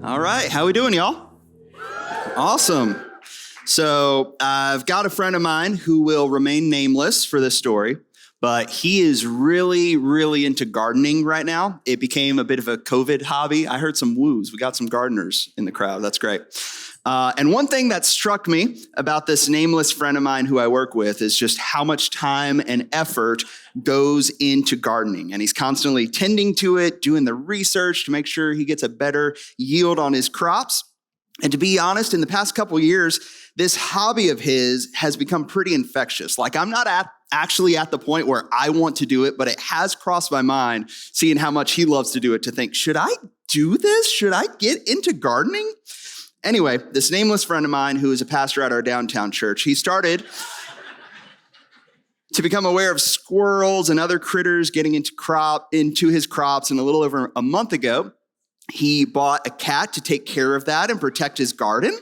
All right, how we doing, y'all? Awesome. So I've got a friend of mine who will remain nameless for this story, but he is really into gardening right now. It became a bit of a COVID hobby. I heard some woos. We got some gardeners in the crowd. That's great. And one thing that struck me about this nameless friend of mine who I work with is just how much time and effort goes into gardening. And he's constantly tending to it, doing the research to make sure he gets a better yield on his crops. And to be honest, in the past couple of years, this hobby of his has become pretty infectious. Like, I'm not actually at the point where I want to do it, but it has crossed my mind, seeing how much he loves to do it, to think, should I do this? Should I get into gardening? Anyway, this nameless friend of mine who is a pastor at our downtown church, he started to become aware of squirrels and other critters getting into his crops. And a little over a month ago, he bought a cat to take care of that and protect his garden.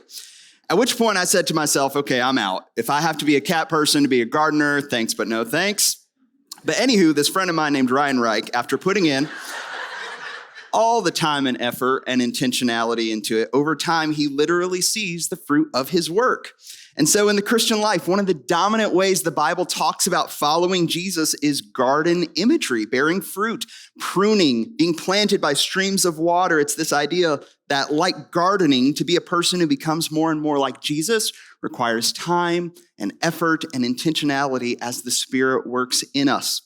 At which point I said to myself, okay, I'm out. If I have to be a cat person to be a gardener, thanks, but no thanks. But anywho, this friend of mine named Ryan Reich, after putting in all the time and effort and intentionality into it, over time, he literally sees the fruit of his work. And so in the Christian life, one of the dominant ways the Bible talks about following Jesus is garden imagery, bearing fruit, pruning, being planted by streams of water. It's this idea that, like gardening, to be a person who becomes more and more like Jesus requires time and effort and intentionality as the Spirit works in us.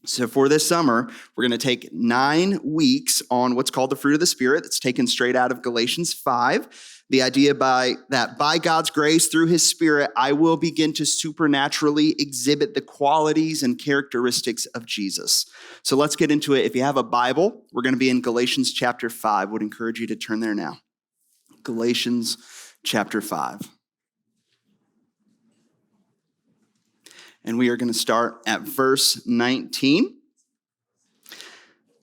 So for this summer, we're going to take 9 weeks on what's called the fruit of the Spirit. That's taken straight out of Galatians 5. The idea by God's grace through his Spirit, I will begin to supernaturally exhibit the qualities and characteristics of Jesus. So let's get into it. If you have a Bible, we're going to be in Galatians chapter 5. I would encourage you to turn there now. Galatians chapter 5. And we are going to start at verse 19.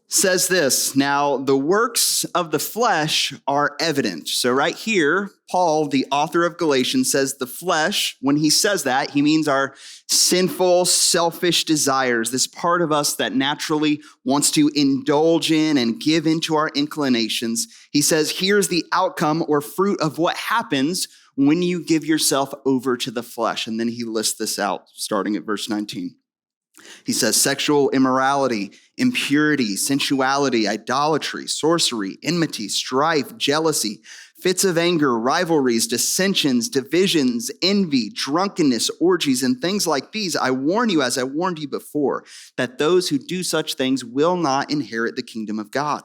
Says this, now the works of the flesh are evident. So right here, Paul, the author of Galatians, says the flesh. When he says that, he means our sinful, selfish desires, this part of us that naturally wants to indulge in and give into our inclinations. He says, here's the outcome or fruit of what happens when you give yourself over to the flesh. And then he lists this out, starting at verse 19. He says sexual immorality, impurity, sensuality, idolatry, sorcery, enmity, strife, jealousy, fits of anger, rivalries, dissensions, divisions, envy, drunkenness, orgies, and things like these. I warn you, as I warned you before, that those who do such things will not inherit the kingdom of God.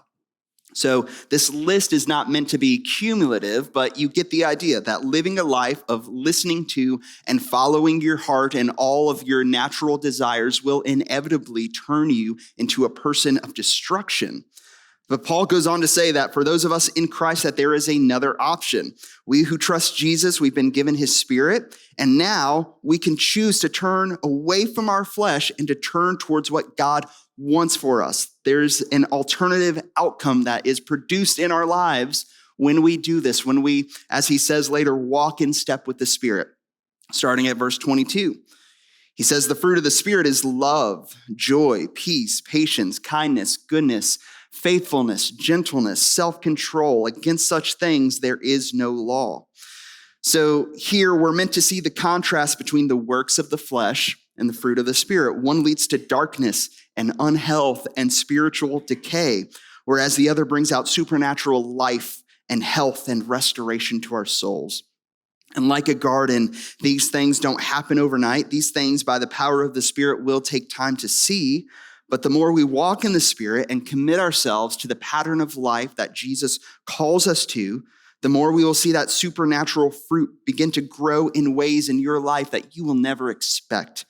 So this list is not meant to be cumulative, but you get the idea that living a life of listening to and following your heart and all of your natural desires will inevitably turn you into a person of destruction. But Paul goes on to say that for those of us in Christ, that there is another option. We who trust Jesus, we've been given his Spirit, and now we can choose to turn away from our flesh and to turn towards what God wants for us. There's an alternative outcome that is produced in our lives when we do this, when we, as he says later, walk in step with the Spirit. Starting at verse 22, he says the fruit of the Spirit is love, joy, peace, patience, kindness, goodness, faithfulness, gentleness, self-control. Against such things there is no law. So here we're meant to see the contrast between the works of the flesh and the fruit of the Spirit. One leads to darkness and unhealth and spiritual decay, whereas the other brings out supernatural life and health and restoration to our souls. And like a garden, these things don't happen overnight. These things, by the power of the Spirit, will take time to see. But the more we walk in the Spirit and commit ourselves to the pattern of life that Jesus calls us to, the more we will see that supernatural fruit begin to grow in ways in your life that you will never expect.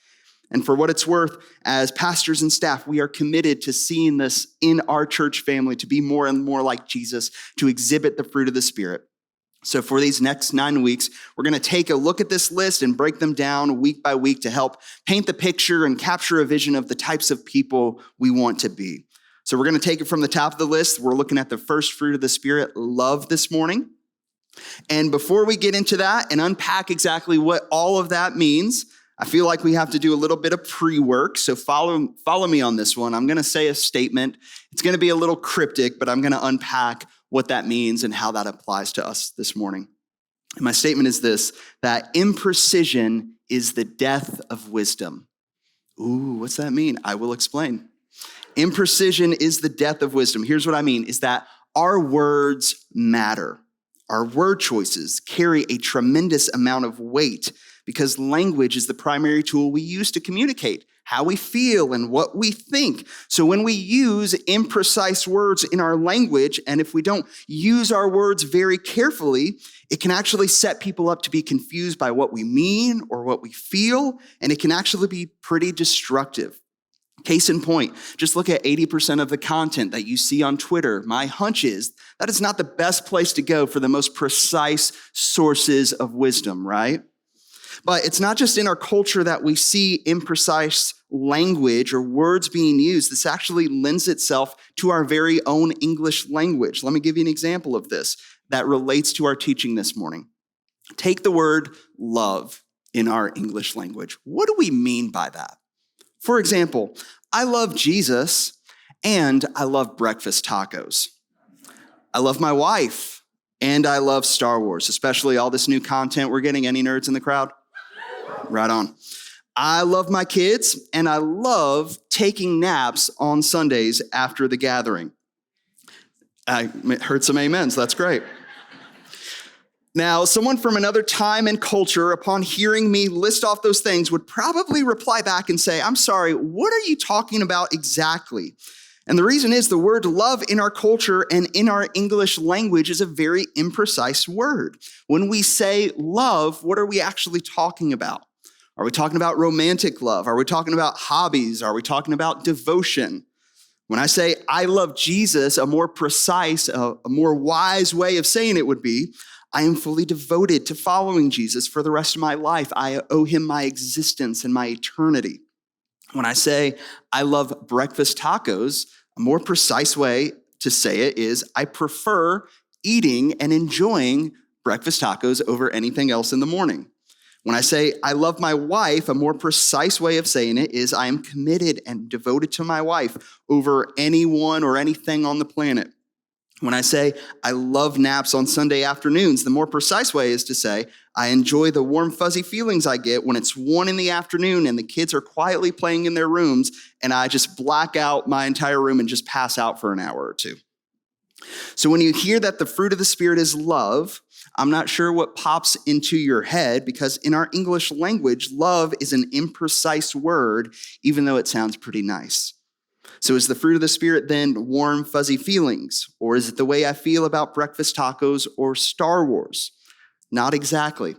And for what it's worth, as pastors and staff, we are committed to seeing this in our church family, to be more and more like Jesus, to exhibit the fruit of the Spirit. So for these next 9 weeks, we're going to take a look at this list and break them down week by week to help paint the picture and capture a vision of the types of people we want to be. So we're going to take it from the top of the list. We're looking at the first fruit of the Spirit, love, this morning. And before we get into that and unpack exactly what all of that means, I feel like we have to do a little bit of pre-work, so follow me on this one. I'm going to say a statement. It's going to be a little cryptic, but I'm going to unpack what that means and how that applies to us this morning. And my statement is this, that imprecision is the death of wisdom. Ooh, what's that mean? I will explain. Imprecision is the death of wisdom. Here's what I mean, is that our words matter. Our word choices carry a tremendous amount of weight because language is the primary tool we use to communicate how we feel and what we think. So when we use imprecise words in our language, and if we don't use our words very carefully, it can actually set people up to be confused by what we mean or what we feel, and it can actually be pretty destructive. Case in point, just look at 80% of the content that you see on Twitter. My hunch is that is not the best place to go for the most precise sources of wisdom, right? But it's not just in our culture that we see imprecise language or words being used. This actually lends itself to our very own English language. Let me give you an example of this that relates to our teaching this morning. Take the word love in our English language. What do we mean by that? For example, I love Jesus and I love breakfast tacos. I love my wife and I love Star Wars, especially all this new content we're getting. Any nerds in the crowd? Right on. I love my kids and I love taking naps on Sundays after the gathering. I heard some amens. That's great. Now, someone from another time and culture, upon hearing me list off those things, would probably reply back and say, I'm sorry, what are you talking about exactly? And the reason is the word love in our culture and in our English language is a very imprecise word. When we say love, what are we actually talking about? Are we talking about romantic love? Are we talking about hobbies? Are we talking about devotion? When I say I love Jesus, a more precise, a more wise way of saying it would be, I am fully devoted to following Jesus for the rest of my life. I owe him my existence and my eternity. When I say I love breakfast tacos, a more precise way to say it is I prefer eating and enjoying breakfast tacos over anything else in the morning. When I say I love my wife, a more precise way of saying it is I am committed and devoted to my wife over anyone or anything on the planet. When I say I love naps on Sunday afternoons, the more precise way is to say I enjoy the warm, fuzzy feelings I get when it's 1 p.m. and the kids are quietly playing in their rooms and I just black out my entire room and just pass out for an hour or two. So when you hear that the fruit of the Spirit is love, I'm not sure what pops into your head because in our English language, love is an imprecise word, even though it sounds pretty nice. So is the fruit of the Spirit then warm, fuzzy feelings? Or is it the way I feel about breakfast tacos or Star Wars? Not exactly.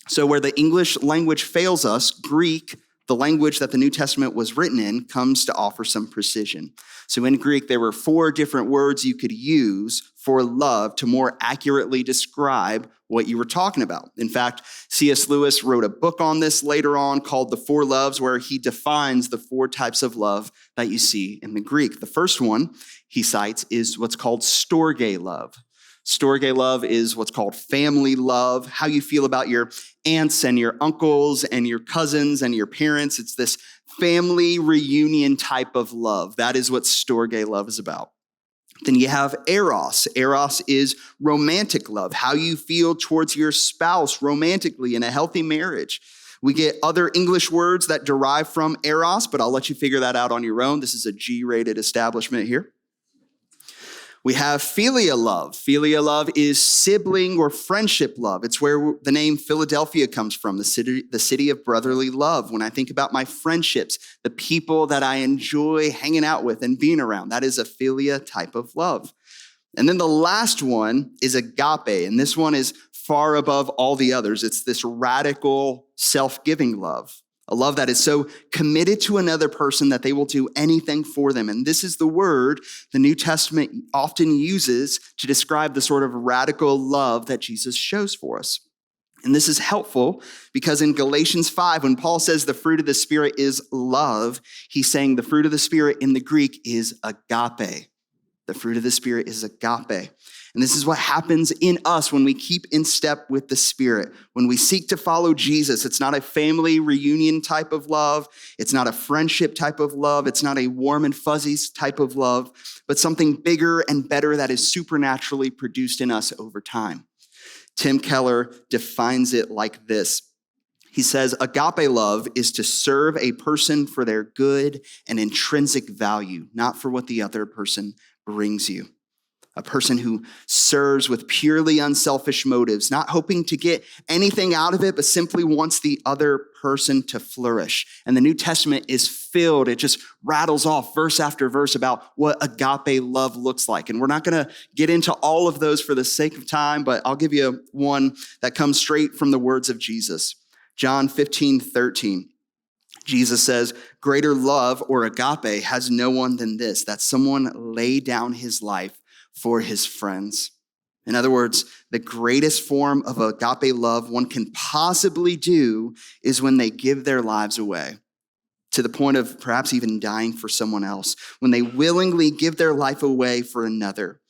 So where the English language fails us, Greek, the language that the New Testament was written in, comes to offer some precision. So in Greek, there were 4 different words you could use for love to more accurately describe what you were talking about. In fact, C.S. Lewis wrote a book on this later on called The 4 Loves, where he defines the 4 types of love that you see in the Greek. The first one he cites is what's called storge love. Storge love is what's called family love, how you feel about your aunts and your uncles and your cousins and your parents. It's this family reunion type of love. That is what storge love is about. Then you have eros. Eros is romantic love, how you feel towards your spouse romantically in a healthy marriage. We get other English words that derive from eros, but I'll let you figure that out on your own. This is a G-rated establishment here. We have philia love. Philia love is sibling or friendship love. It's where the name Philadelphia comes from, the city of brotherly love. When I think about my friendships, the people that I enjoy hanging out with and being around, that is a philia type of love. And then the last one is agape, and this one is far above all the others. It's this radical, self-giving love. A love that is so committed to another person that they will do anything for them. And this is the word the New Testament often uses to describe the sort of radical love that Jesus shows for us. And this is helpful because in Galatians 5, when Paul says the fruit of the Spirit is love, he's saying the fruit of the Spirit in the Greek is agape. The fruit of the Spirit is agape. And this is what happens in us when we keep in step with the Spirit. When we seek to follow Jesus, it's not a family reunion type of love. It's not a friendship type of love. It's not a warm and fuzzies type of love, but something bigger and better that is supernaturally produced in us over time. Tim Keller defines it like this. He says, agape love is to serve a person for their good and intrinsic value, not for what the other person brings you. A person who serves with purely unselfish motives, not hoping to get anything out of it, but simply wants the other person to flourish. And the New Testament is filled, it just rattles off verse after verse about what agape love looks like. And we're not going to get into all of those for the sake of time, but I'll give you one that comes straight from the words of Jesus. John 15:13. Jesus says, greater love or agape has no one than this, that someone lay down his life for his friends. In other words, the greatest form of agape love one can possibly do is when they give their lives away, to the point of perhaps even dying for someone else, when they willingly give their life away for another.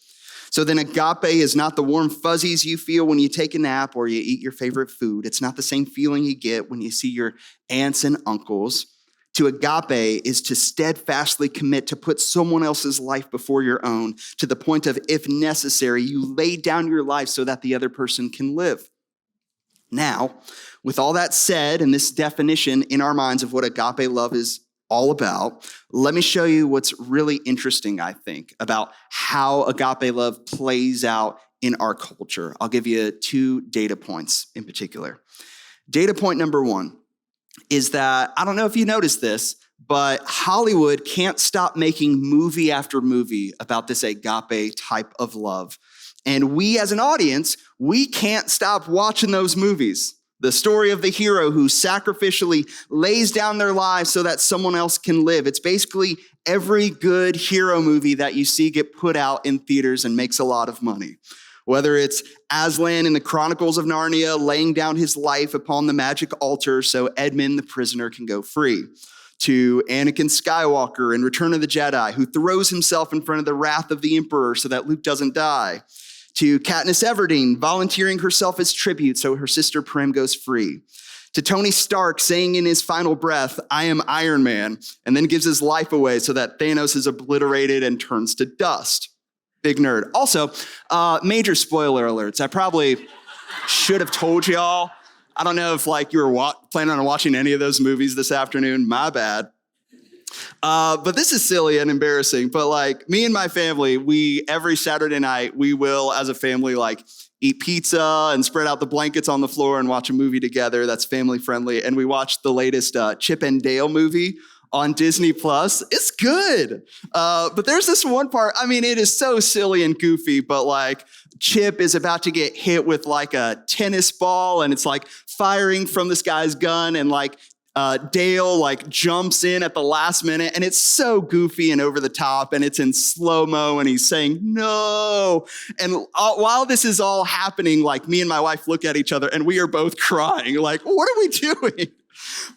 So then agape is not the warm fuzzies you feel when you take a nap or you eat your favorite food. It's not the same feeling you get when you see your aunts and uncles. To agape is to steadfastly commit to put someone else's life before your own, to the point of, if necessary, you lay down your life so that the other person can live. Now, with all that said, and this definition in our minds of what agape love is all about, let me show you what's really interesting, I think, about how agape love plays out in our culture. I'll give you 2 data points in particular. Data point number 1 is that, I don't know if you noticed this, but Hollywood can't stop making movie after movie about this agape type of love. And we as an audience, we can't stop watching those movies. The story of the hero who sacrificially lays down their lives so that someone else can live. It's basically every good hero movie that you see get put out in theaters and makes a lot of money. Whether it's Aslan in the Chronicles of Narnia laying down his life upon the magic altar so Edmund the prisoner can go free, to Anakin Skywalker in Return of the Jedi, who throws himself in front of the wrath of the Emperor so that Luke doesn't die, to Katniss Everdeen volunteering herself as tribute so her sister Prim goes free, to Tony Stark saying in his final breath, I am Iron Man, and then gives his life away so that Thanos is obliterated and turns to dust. Big nerd. Also, major spoiler alerts. I probably should have told y'all. I don't know if you were planning on watching any of those movies this afternoon. My bad. But this is silly and embarrassing. But me and my family, every Saturday night, we will, as a family, eat pizza and spread out the blankets on the floor and watch a movie together that's family friendly. And we watched the latest Chip and Dale movie on Disney Plus. It's good. But there's this one part, it is so silly and goofy, but Chip is about to get hit with a tennis ball and it's firing from this guy's gun, and Dale jumps in at the last minute, and it's so goofy and over the top, and it's in slow-mo, and he's saying no. And while this is all happening, me and my wife look at each other and we are both crying. What are we doing?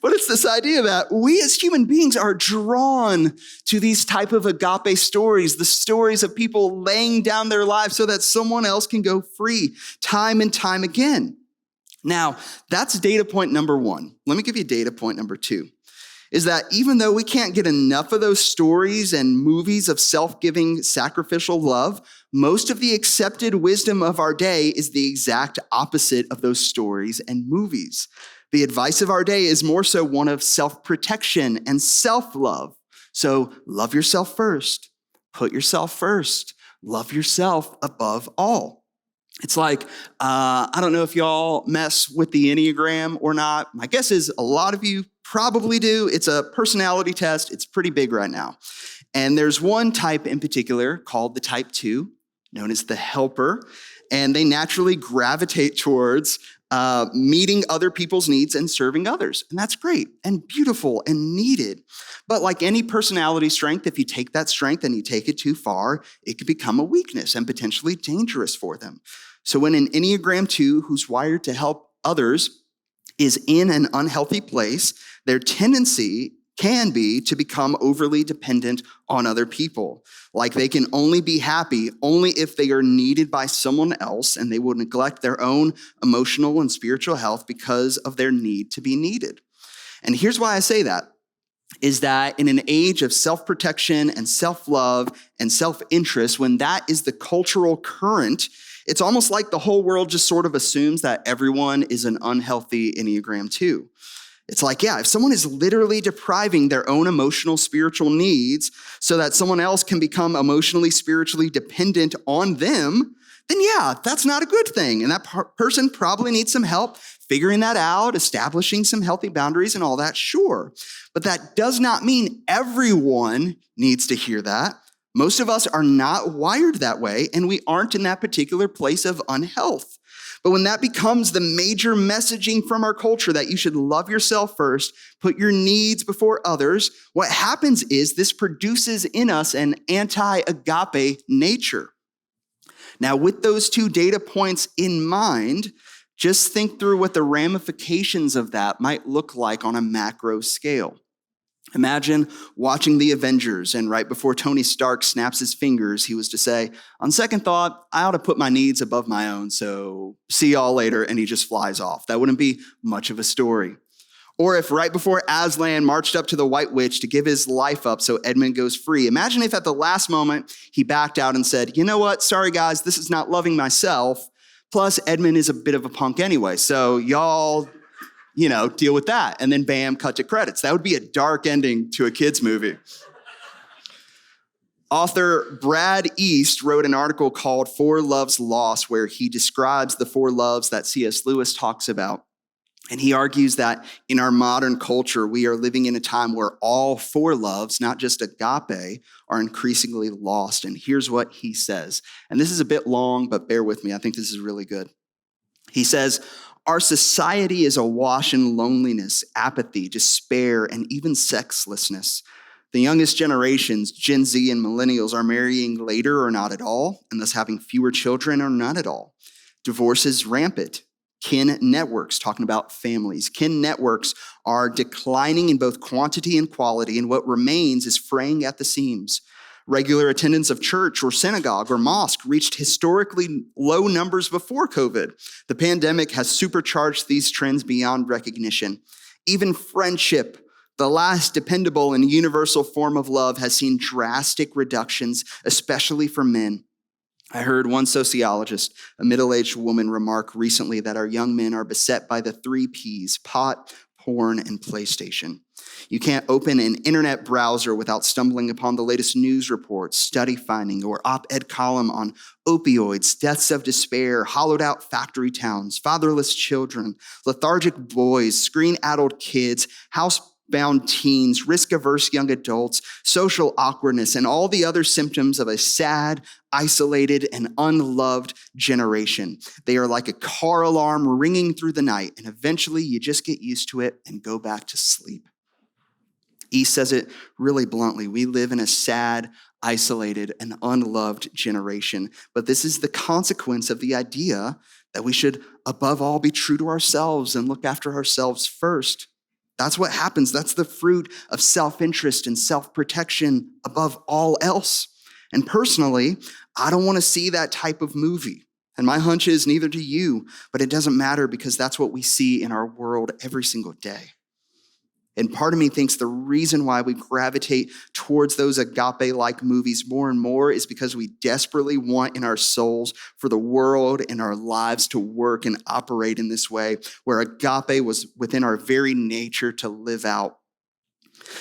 But it's this idea that we as human beings are drawn to these type of agape stories, the stories of people laying down their lives so that someone else can go free time and time again. Now, that's data point number 1. Let me give you data point number 2, is that even though we can't get enough of those stories and movies of self-giving, sacrificial love, most of the accepted wisdom of our day is the exact opposite of those stories and movies. The advice of our day is more so one of self-protection and self-love. So love yourself first, put yourself first, love yourself above all. It's I don't know if y'all mess with the Enneagram or not. My guess is a lot of you probably do. It's a personality test. It's pretty big right now. And there's one type in particular called the type 2, known as the helper. And they naturally gravitate towards meeting other people's needs and serving others. And that's great and beautiful and needed. But like any personality strength, if you take that strength and you take it too far, it could become a weakness and potentially dangerous for them. So when an Enneagram 2 who's wired to help others is in an unhealthy place, their tendency can be to become overly dependent on other people. Like they can only be happy only if they are needed by someone else, and they will neglect their own emotional and spiritual health because of their need to be needed. And here's why I say that, is that in an age of self-protection and self-love and self-interest, when that is the cultural current, it's almost like the whole world just sort of assumes that everyone is an unhealthy Enneagram 2. It's like, yeah, if someone is literally depriving their own emotional, spiritual needs so that someone else can become emotionally, spiritually dependent on them, then yeah, that's not a good thing. And that person probably needs some help figuring that out, establishing some healthy boundaries and all that, sure. But that does not mean everyone needs to hear that. Most of us are not wired that way, and we aren't in that particular place of unhealth. But when that becomes the major messaging from our culture that you should love yourself first, put your needs before others, what happens is this produces in us an anti-agape nature. Now, with those two data points in mind, just think through what the ramifications of that might look like on a macro scale. Imagine watching the Avengers, and right before Tony Stark snaps his fingers, he was to say, on second thought, I ought to put my needs above my own, so see y'all later, and he just flies off. That wouldn't be much of a story. Or if right before Aslan marched up to the White Witch to give his life up so Edmund goes free, imagine if at the last moment he backed out and said, you know what, sorry guys, this is not loving myself, plus Edmund is a bit of a punk anyway, so y'all deal with that. And then bam, cut to credits. That would be a dark ending to a kid's movie. Author Brad East wrote an article called Four Loves Lost, where he describes the four loves that C.S. Lewis talks about. And he argues that in our modern culture, we are living in a time where all four loves, not just agape, are increasingly lost. And here's what he says. And this is a bit long, but bear with me. I think this is really good. He says, our society is awash in loneliness, apathy, despair, and even sexlessness. The youngest generations, Gen Z and millennials, are marrying later or not at all, and thus having fewer children or not at all. Divorce is rampant. Kin networks, talking about families, kin networks are declining in both quantity and quality, and what remains is fraying at the seams. Regular attendance of church or synagogue or mosque reached historically low numbers before COVID. The pandemic has supercharged these trends beyond recognition. Even friendship, the last dependable and universal form of love, has seen drastic reductions, especially for men. I heard one sociologist, a middle-aged woman, remark recently that our young men are beset by the 3 Ps, pot, porn, and PlayStation. You can't open an internet browser without stumbling upon the latest news reports, study finding, or op-ed column on opioids, deaths of despair, hollowed out factory towns, fatherless children, lethargic boys, screen-addled kids, housebound teens, risk-averse young adults, social awkwardness, and all the other symptoms of a sad, isolated, and unloved generation. They are like a car alarm ringing through the night, and eventually you just get used to it and go back to sleep. He says it really bluntly. We live in a sad, isolated, and unloved generation. But this is the consequence of the idea that we should, above all, be true to ourselves and look after ourselves first. That's what happens. That's the fruit of self-interest and self-protection above all else. And personally, I don't want to see that type of movie. And my hunch is neither do you, but it doesn't matter because that's what we see in our world every single day. And part of me thinks the reason why we gravitate towards those agape-like movies more and more is because we desperately want in our souls for the world and our lives to work and operate in this way, where agape was within our very nature to live out.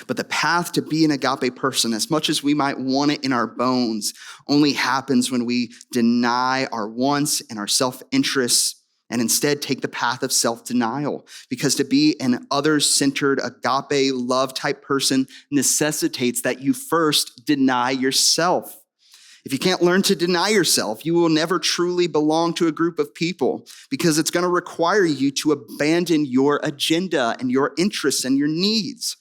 But the path to be an agape person, as much as we might want it in our bones, only happens when we deny our wants and our self-interests and instead take the path of self-denial. Because to be an others-centered, agape, love-type person necessitates that you first deny yourself. If you can't learn to deny yourself, you will never truly belong to a group of people because it's going to require you to abandon your agenda and your interests and your needs.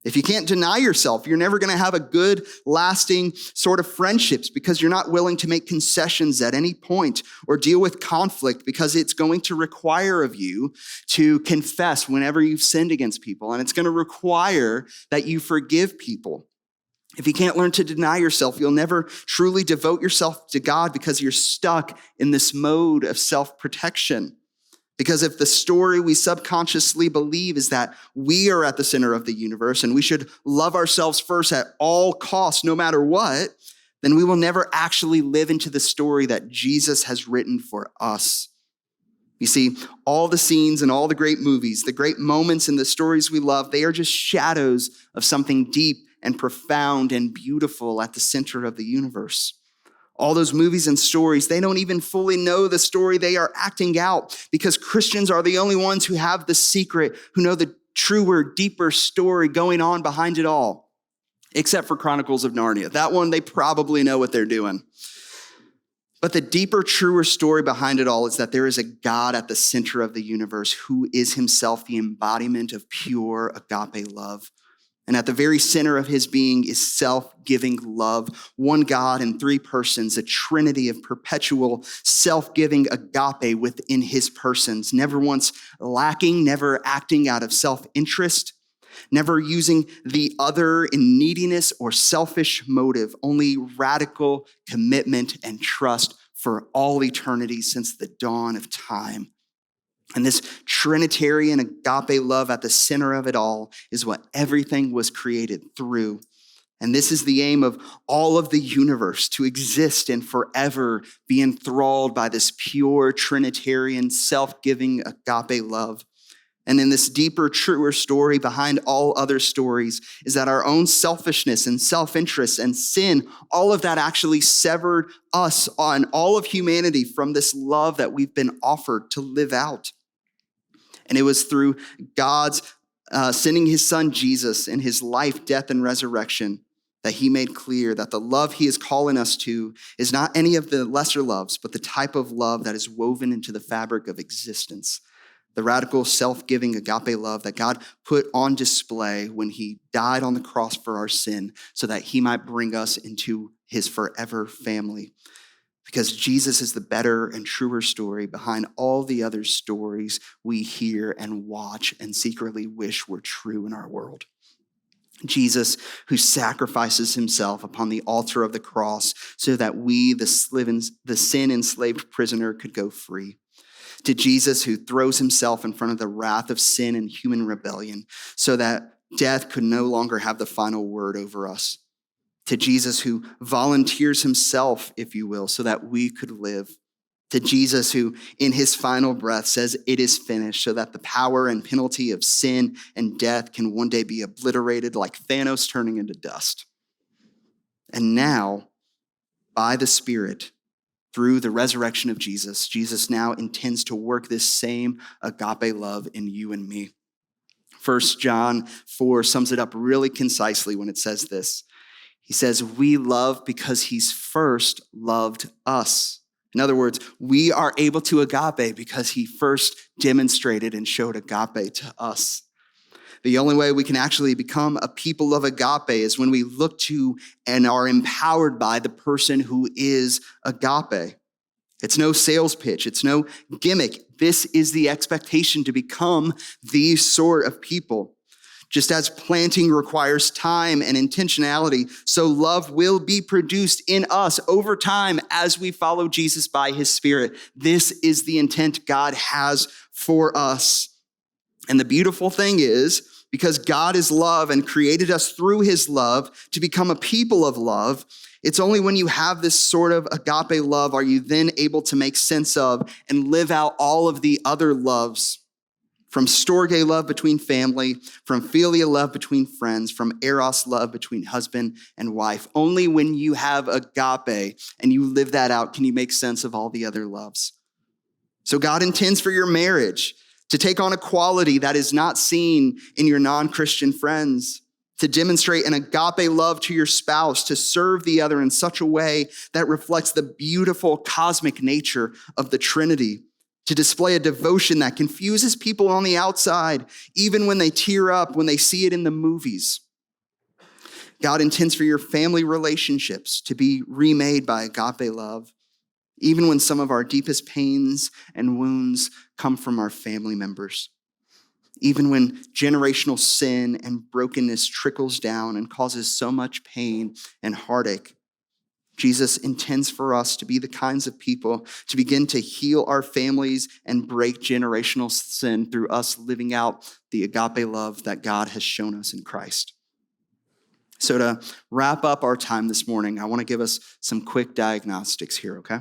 If you can't deny yourself, you're never going to have a good, lasting sort of friendships because you're not willing to make concessions at any point or deal with conflict because it's going to require of you to confess whenever you've sinned against people. And it's going to require that you forgive people. If you can't learn to deny yourself, you'll never truly devote yourself to God because you're stuck in this mode of self-protection. Because if the story we subconsciously believe is that we are at the center of the universe and we should love ourselves first at all costs, no matter what, then we will never actually live into the story that Jesus has written for us. You see, all the scenes and all the great movies, the great moments and the stories we love, they are just shadows of something deep and profound and beautiful at the center of the universe. All those movies and stories, they don't even fully know the story they are acting out because Christians are the only ones who have the secret, who know the truer, deeper story going on behind it all, except for Chronicles of Narnia. That one, they probably know what they're doing. But the deeper, truer story behind it all is that there is a God at the center of the universe who is himself the embodiment of pure agape love. And at the very center of his being is self-giving love, one God in three persons, a trinity of perpetual self-giving agape within his persons, never once lacking, never acting out of self-interest, never using the other in neediness or selfish motive, only radical commitment and trust for all eternity since the dawn of time. And this Trinitarian agape love at the center of it all is what everything was created through. And this is the aim of all of the universe, to exist and forever be enthralled by this pure Trinitarian self-giving agape love. And in this deeper, truer story behind all other stories is that our own selfishness and self-interest and sin, all of that actually severed us on all of humanity from this love that we've been offered to live out. And it was through God's sending his son Jesus in his life, death, and resurrection that he made clear that the love he is calling us to is not any of the lesser loves, but the type of love that is woven into the fabric of existence. The radical self-giving agape love that God put on display when he died on the cross for our sin so that he might bring us into his forever family. Because Jesus is the better and truer story behind all the other stories we hear and watch and secretly wish were true in our world. Jesus, who sacrifices himself upon the altar of the cross so that we, the sin-enslaved prisoner, could go free. To Jesus, who throws himself in front of the wrath of sin and human rebellion so that death could no longer have the final word over us. To Jesus, who volunteers himself, if you will, so that we could live. To Jesus, who in his final breath says, "It is finished," so that the power and penalty of sin and death can one day be obliterated like Thanos turning into dust. And now, by the Spirit, through the resurrection of Jesus, Jesus now intends to work this same agape love in you and me. 1 John 4 sums it up really concisely when it says this. He says, we love because he's first loved us. In other words, we are able to agape because he first demonstrated and showed agape to us. The only way we can actually become a people of agape is when we look to and are empowered by the person who is agape. It's no sales pitch. It's no gimmick. This is the expectation to become these sort of people. Just as planting requires time and intentionality, so love will be produced in us over time as we follow Jesus by his Spirit. This is the intent God has for us. And the beautiful thing is, because God is love and created us through his love to become a people of love, it's only when you have this sort of agape love are you then able to make sense of and live out all of the other loves. From storge love between family, from philia love between friends, from eros love between husband and wife. Only when you have agape and you live that out can you make sense of all the other loves. So God intends for your marriage to take on a quality that is not seen in your non-Christian friends, to demonstrate an agape love to your spouse, to serve the other in such a way that reflects the beautiful cosmic nature of the Trinity, to display a devotion that confuses people on the outside, even when they tear up, when they see it in the movies. God intends for your family relationships to be remade by agape love, even when some of our deepest pains and wounds come from our family members. Even when generational sin and brokenness trickles down and causes so much pain and heartache, Jesus intends for us to be the kinds of people to begin to heal our families and break generational sin through us living out the agape love that God has shown us in Christ. So to wrap up our time this morning, I want to give us some quick diagnostics here, okay?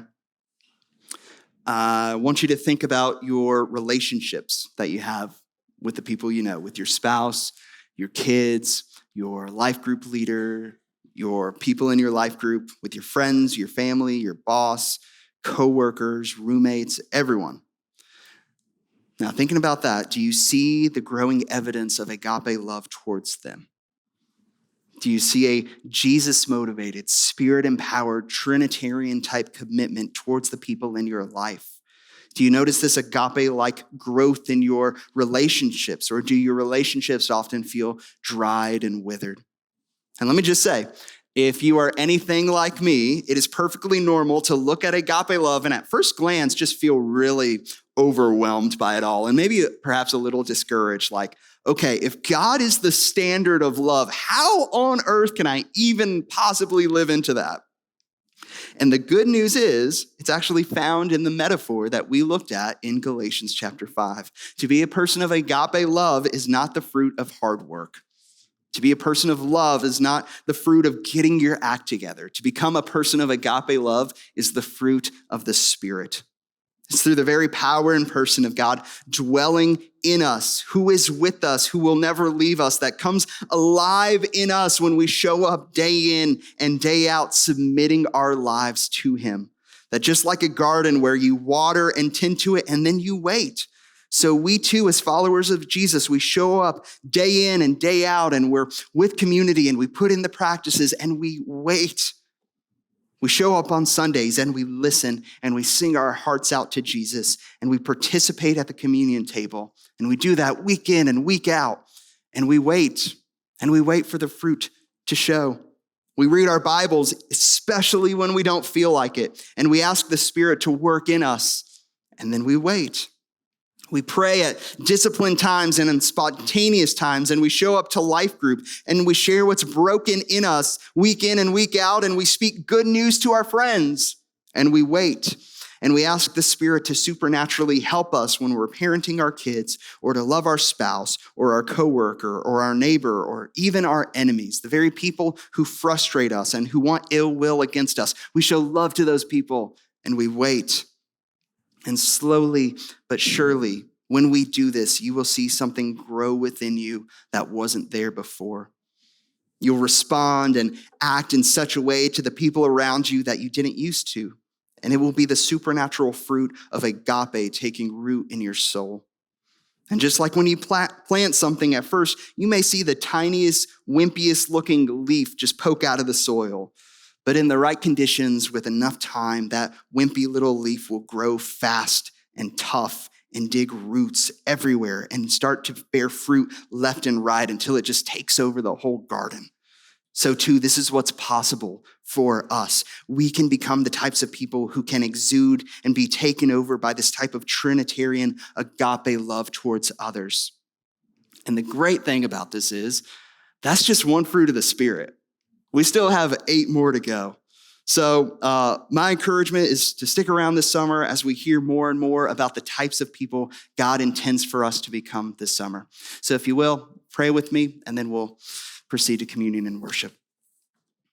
I want you to think about your relationships that you have with the people you know, with your spouse, your kids, your life group leader, your people in your life group, with your friends, your family, your boss, coworkers, roommates, everyone. Now, thinking about that, do you see the growing evidence of agape love towards them? Do you see a Jesus-motivated, Spirit-empowered, Trinitarian-type commitment towards the people in your life? Do you notice this agape-like growth in your relationships, or do your relationships often feel dried and withered? And let me just say, if you are anything like me, it is perfectly normal to look at agape love and at first glance just feel really overwhelmed by it all, and maybe perhaps a little discouraged, like, okay, if God is the standard of love, how on earth can I even possibly live into that? And the good news is, it's actually found in the metaphor that we looked at in Galatians chapter 5. To be a person of agape love is not the fruit of hard work. To be a person of love is not the fruit of getting your act together. To become a person of agape love is the fruit of the Spirit. It's through the very power and person of God dwelling in us, who is with us, who will never leave us, that comes alive in us when we show up day in and day out, submitting our lives to him. That just like a garden where you water and tend to it and then you wait. So we too, as followers of Jesus, we show up day in and day out, and we're with community and we put in the practices and we wait. We show up on Sundays and we listen and we sing our hearts out to Jesus and we participate at the communion table, and we do that week in and week out, and we wait for the fruit to show. We read our Bibles, especially when we don't feel like it, and we ask the Spirit to work in us, and then we wait. We pray at disciplined times and in spontaneous times, and we show up to life group and we share what's broken in us week in and week out, and we speak good news to our friends, and we wait. And we ask the Spirit to supernaturally help us when we're parenting our kids, or to love our spouse or our coworker or our neighbor or even our enemies, the very people who frustrate us and who want ill will against us. We show love to those people and we wait. And slowly but surely, when we do this, you will see something grow within you that wasn't there before. You'll respond and act in such a way to the people around you that you didn't used to. And it will be the supernatural fruit of agape taking root in your soul. And just like when you plant something at first, you may see the tiniest, wimpiest looking leaf just poke out of the soil. But in the right conditions, with enough time, that wimpy little leaf will grow fast and tough and dig roots everywhere and start to bear fruit left and right until it just takes over the whole garden. So too, this is what's possible for us. We can become the types of people who can exude and be taken over by this type of Trinitarian agape love towards others. And the great thing about this is that's just one fruit of the Spirit. We still have 8 more to go. So my encouragement is to stick around this summer as we hear more and more about the types of people God intends for us to become this summer. So if you will, pray with me, and then we'll proceed to communion and worship.